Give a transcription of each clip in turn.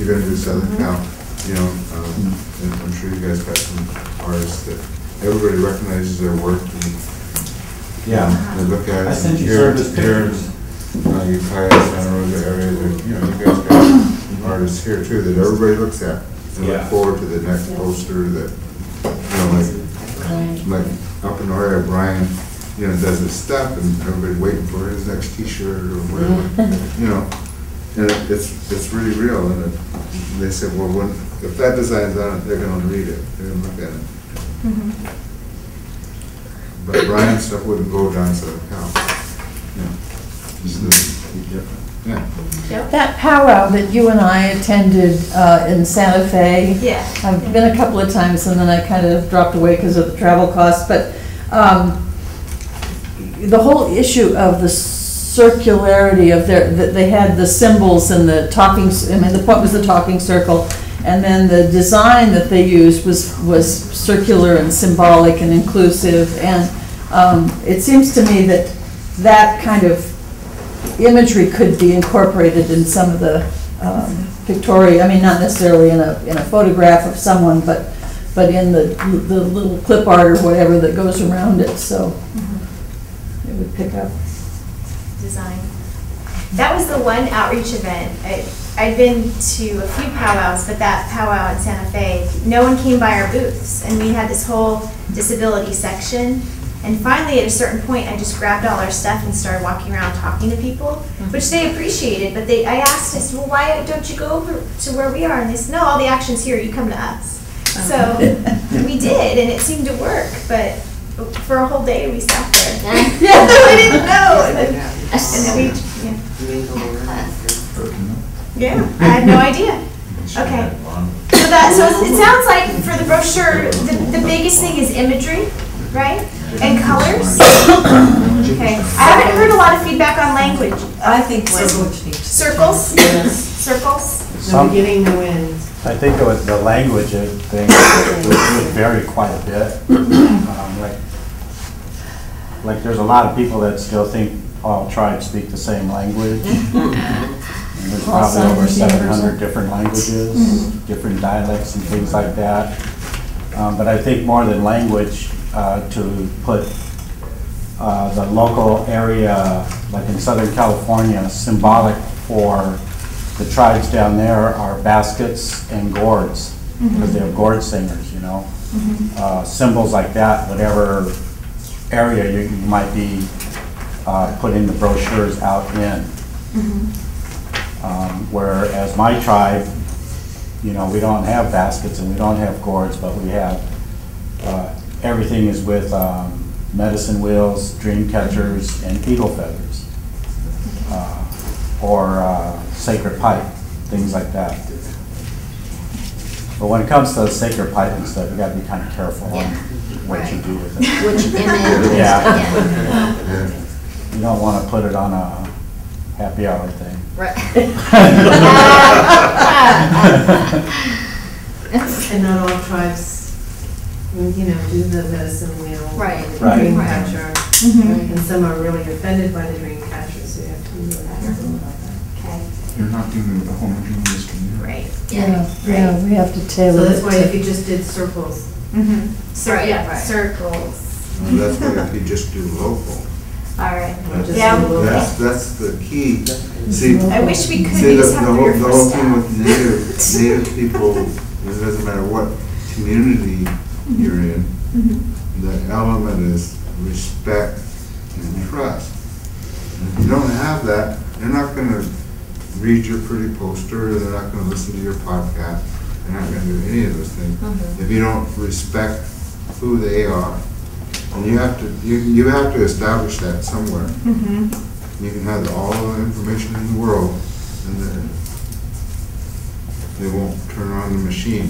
you're going to do Southern Cal, you know, and I'm sure you guys got some artists that everybody recognizes their work. And, they look at it. I sent you here, service pictures. Ukiah, Santa Rosa area, you know, you guys got artists here too that everybody looks at and look forward to the next poster that, you know, like up in our area, Brian, you know, does his stuff and everybody waiting for his next T-shirt or whatever, you know, and it's really real. And they said, well, if that design's on it, they're going to read it, they're going to look at it. But Brian's stuff wouldn't go down to the account. Yeah. That powwow that you and I attended in Santa Fe, I've been a couple of times and then I kind of dropped away because of the travel costs, but the whole issue of the circularity of that they had the symbols and the talking, I mean the point was the talking circle, and then the design that they used was circular and symbolic and inclusive, and it seems to me that that kind of imagery could be incorporated in some of the pictorial, I mean not necessarily in a photograph of someone, but in the little clip art or whatever that goes around it, so it would pick up. Design. That was the one outreach event. I'd been to a few powwows, but that powwow in Santa Fe, no one came by our booths, and we had this whole disability section. And finally, at a certain point, I just grabbed all our stuff and started walking around talking to people, which they appreciated. But I asked, I said, well, why don't you go over to where we are? And they said, no, all the action's here. You come to us. So we did, and it seemed to work. But for a whole day, we sat there. We didn't know. And then we, I had no idea. Okay. So it sounds like for the brochure, the biggest thing is imagery, right? And colors? Okay. I haven't heard a lot of feedback on language. I think language needs circles? Yes. Circles? The beginning, the end. I think it was the language thing would vary quite a bit. Like there's a lot of people that still think all tribes speak the same language. And there's probably over 700 different languages, different dialects and things like that. But I think more than language, to put the local area, like in Southern California, symbolic for the tribes down there are baskets and gourds, because they have gourd singers, you know. Symbols like that, whatever area you might be putting the brochures out in. Whereas my tribe, you know, we don't have baskets and we don't have gourds, but we have everything is with medicine wheels, dream catchers, and eagle feathers, or sacred pipe, things like that. But when it comes to sacred pipe and stuff, you got to be kind of careful on what you do with it. Which image? Yeah. You don't want to put it on a happy hour thing. Right. And not all tribes, you know, do the medicine wheel, right, the dream catcher, and some are really offended by the dream catcher, so you have to be really careful about that. Okay. You're not dealing with the whole industry. Right. Yeah, we have to tailor So that's it why if you just did circles. Circles. And that's why if you just do local. All right. That's the key. See, I wish we could. See, We just have to the whole thing with native people, it doesn't matter what community you're in, the element is respect and trust. And if you don't have that, they're not going to read your pretty poster, they're not going to listen to your podcast, they're not going to do any of those things. If you don't respect who they are, and you have to establish that somewhere. You can have all the information in the world, and then they won't turn on the machine.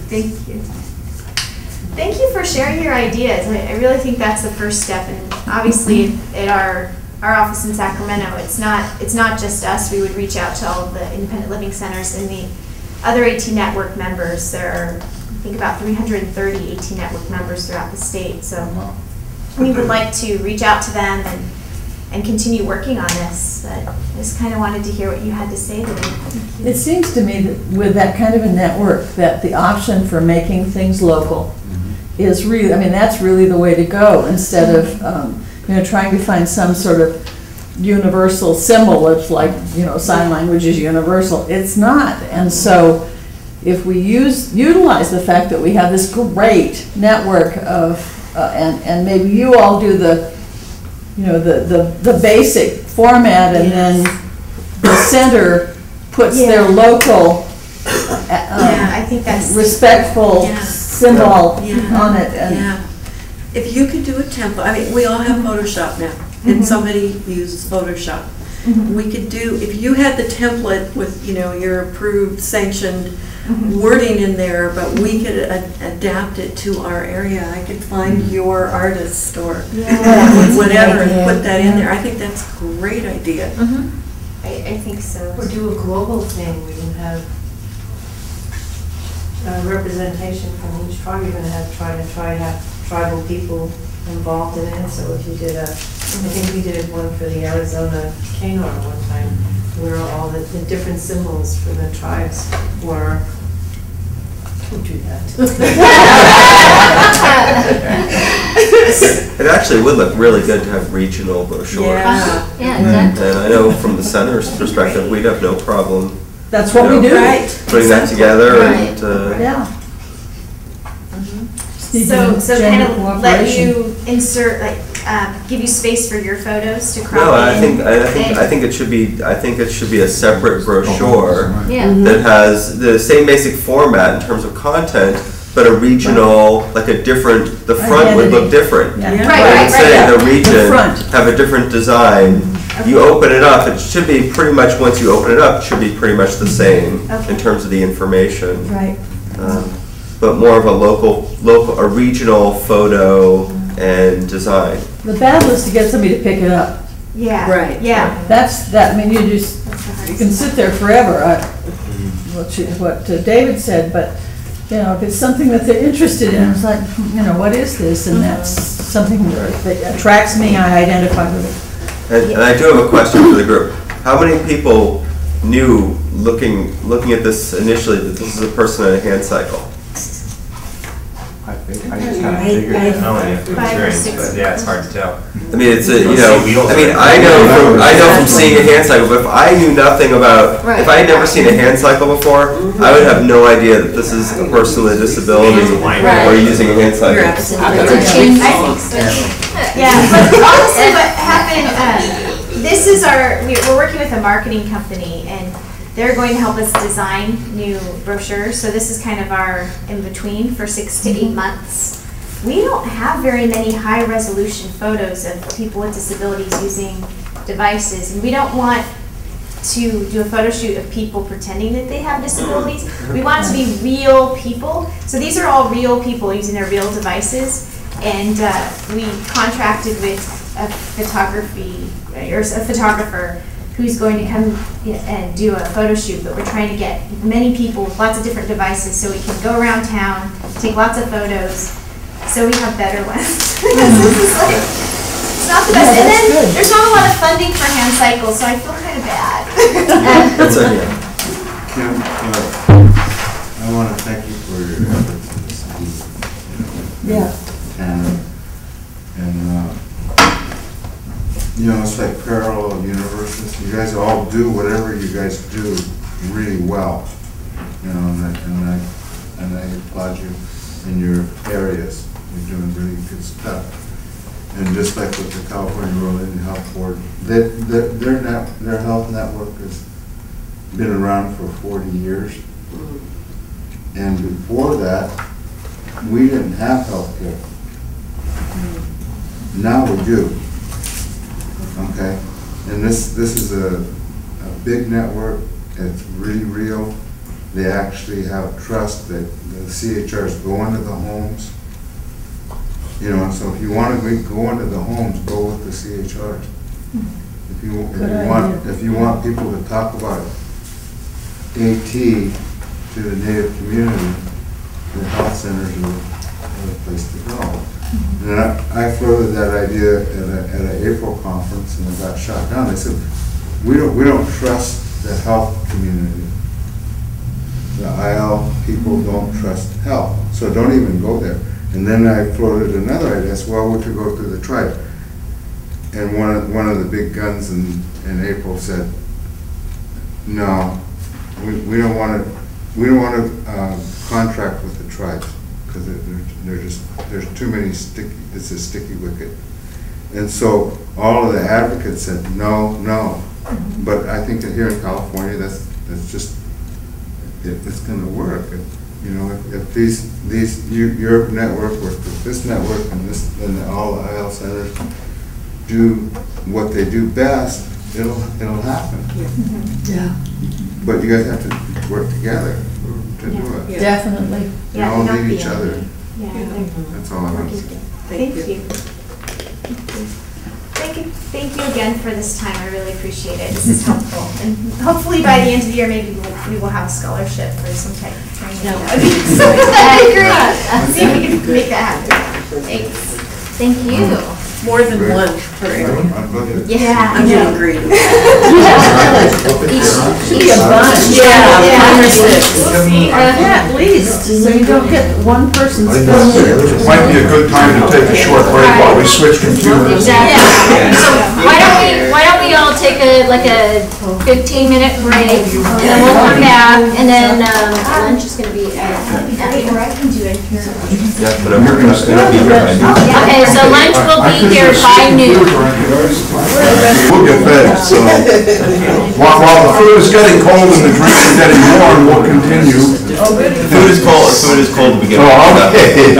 Thank you. Thank you for sharing your ideas. I really think that's the first step, and obviously at our office in Sacramento, it's not just us. We would reach out to all of the independent living centers and the other AT network members. There are, I think, about 330 AT network members throughout the state. So we would like to reach out to them and continue working on this. But I just kind of wanted to hear what you had to say today. It seems to me that with that kind of a network, that the option for making things local is really, I mean, that's really the way to go, instead of, you know, trying to find some sort of universal symbol. It's like, you know, sign language is universal. It's not. And so if we utilize the fact that we have this great network of, and maybe you all do the, you know, the basic format, and then the center puts their local I think that's respectful symbol on it. And If you could do a template, I mean, we all have Photoshop now, and somebody uses Photoshop. We could do, if you had the template with, you know, your approved, sanctioned wording in there, but we could adapt it to our area. I could find your artist or whatever and put that in there. I think that's a great idea. I think so. Or do a global thing. We can have representation from each tribe. You're going to have tribal people involved in it. So if you did I think we did one for the Arizona Canor one time, where all the different symbols for the tribes were. Who do that? It actually would look really good to have regional brochures. Yeah. And I know from the center's perspective, we'd have no problem. that's what we do. Putting that together and Yeah. So kind of let you insert, like, give you space for your photos to crop no, in. I think it should be a separate brochure Yeah. that has the same basic format in terms of content, but a regional, like a different. The front would look different. Yeah. Right. Say the region front. have a different design. You open it up, it should be pretty much, once you open it up, it should be pretty much the same in terms of the information. Right. But more of a regional photo and design. The battle is to get somebody to pick it up. Yeah. Right. Yeah. I mean, you can sit there forever, what David said, but, you know, if it's something that they're interested in, it's like, you know, what is this? And that's something that attracts me, I identify with it. And I do have a question for the group. How many people knew, looking at this initially, that this is a person on a hand cycle? I think I just kind of figured it out. Only from 5 or experience, 6. but yeah, it's hard to tell. I mean, it's I know from seeing a hand cycle, but if I knew nothing about, if I had never seen a hand cycle before, I would have no idea that this is a person with a disability or using a hand cycle. I think so. Yeah, but honestly, what happened, this is we're working with a marketing company, and they're going to help us design new brochures. So this is kind of our in-between for 6 to 8 months. We don't have very many high-resolution photos of people with disabilities using devices, and we don't want to do a photo shoot of people pretending that they have disabilities. We want it to be real people. So these are all real people using their real devices, and we contracted with a photographer who's going to come and do a photo shoot, but we're trying to get many people with lots of different devices so we can go around town, take lots of photos, so we have better ones. This is like, it's not the best. And then there's not a lot of funding for hand cycles, so I feel kind of bad. That's okay. Kim, I want to thank you for your efforts in this. And you know, it's like parallel universes. You guys all do whatever you guys do really well. You know, and I applaud you in your areas. You're doing really good stuff. And just like with the California Rural Indian Health Board, their health network has been around for 40 years. And before that, we didn't have health care. Now we do. Okay, and this is a big network. It's really real. They actually have trust that the CHRs go into the homes. You know, so if you want to go into the homes, go with the CHRs. If you want people to talk about AT to the Native community, the health centers are the place to go. And I floated that idea at an April conference, and it got shot down. They said, we don't trust the health community. The IL people don't trust health, so don't even go there. And then I floated another idea. I said, well, we could go through the tribe. And one of the big guns in April said, no, we don't want to contract with the tribes because there's too many it's a sticky wicket. And so all of the advocates said no. But I think that here in California, that's just it's going to work. You know, if your network works with this network and all the IL centers do what they do best, it'll happen. Yeah. But you guys have to work together to do it. Yeah. Definitely. We all need each other. Yeah. That's all I want to say. Thank you. Thank you again for this time. I really appreciate it. This is helpful. And hopefully by the end of the year, maybe we will have a scholarship for some type of training. No. That would be so great. See if we can make that happen. Thanks. Thank you. More than one per area. Yeah. I'm going to agree. Each a bunch. Yeah. 5 or 6. We'll see. Yeah, at least, so you don't get one person's bill. Might be a good time to take a short break while we switch computers. Exactly. So why don't we all take a 15-minute break, and then we'll come back, and then lunch is going to be Or I can do it here. Yeah, but I'm gonna be here. Okay, so lunch will be here by noon. We'll get fed, so while the food is getting cold and the drinks are getting warm, we'll continue. Food is cold to begin with. Oh, okay.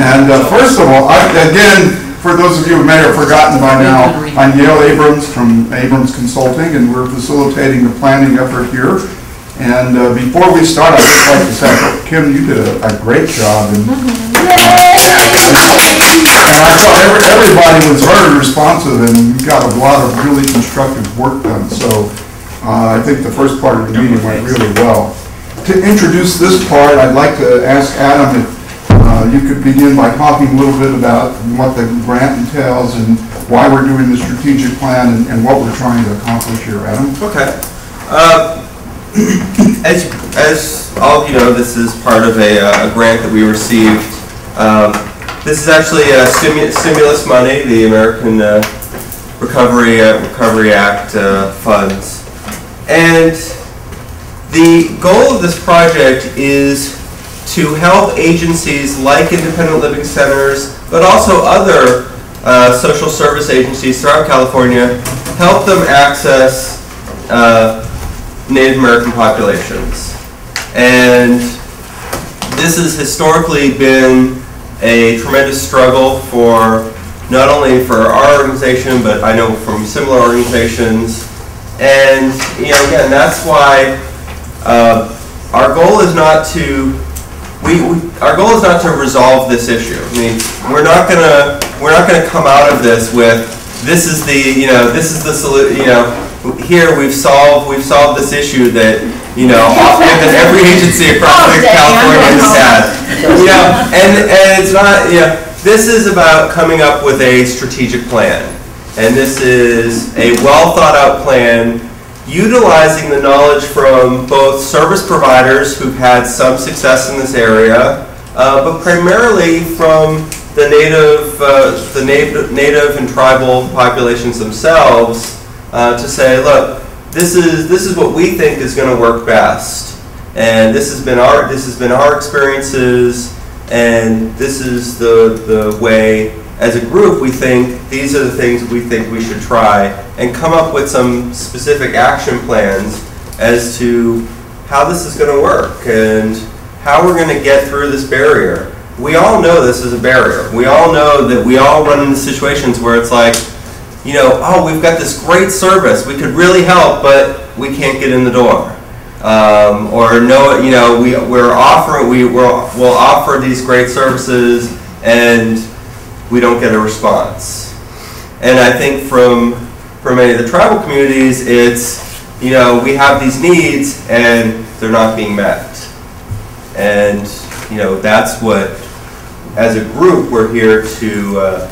And first of all, again, for those of you who may have forgotten by now, I'm Yale Abrams from Abrams Consulting, and we're facilitating the planning effort here. And before we start, I'd just like to say, Kim, you did a great job. And I thought everybody was very responsive, and you got a lot of really constructive work done. So I think the first part of the meeting went really well. To introduce this part, I'd like to ask Adam if you could begin by talking a little bit about what the grant entails and why we're doing the strategic plan and what we're trying to accomplish here, Adam. Okay. As all of you know, this is part of a grant that we received. This is actually stimulus money, the American Recovery Act funds. And the goal of this project is to help agencies like independent living centers, but also other social service agencies throughout California, help them access Native American populations. And this has historically been a tremendous struggle for not only for our organization, but I know from similar organizations. And again, that's why our goal is not to resolve this issue. I mean, we're not gonna come out of this with this is the solution. Here we've solved this issue that often that every agency across California has had. And it's not. This is about coming up with a strategic plan, and this is a well thought out plan, utilizing the knowledge from both service providers who've had some success in this area, but primarily from the native and tribal populations themselves. To say, look, this is what we think is going to work best, and this has been our experiences, and this is the way as a group we think these are the things we think we should try, and come up with some specific action plans as to how this is going to work and how we're going to get through this barrier. We all know this is a barrier. We all know that we all run into situations where it's like, oh, we've got this great service, we could really help, but we can't get in the door. Or no, we'll offer these great services and we don't get a response. And I think from many of the tribal communities, it's, we have these needs and they're not being met. And, that's what as a group, we're here to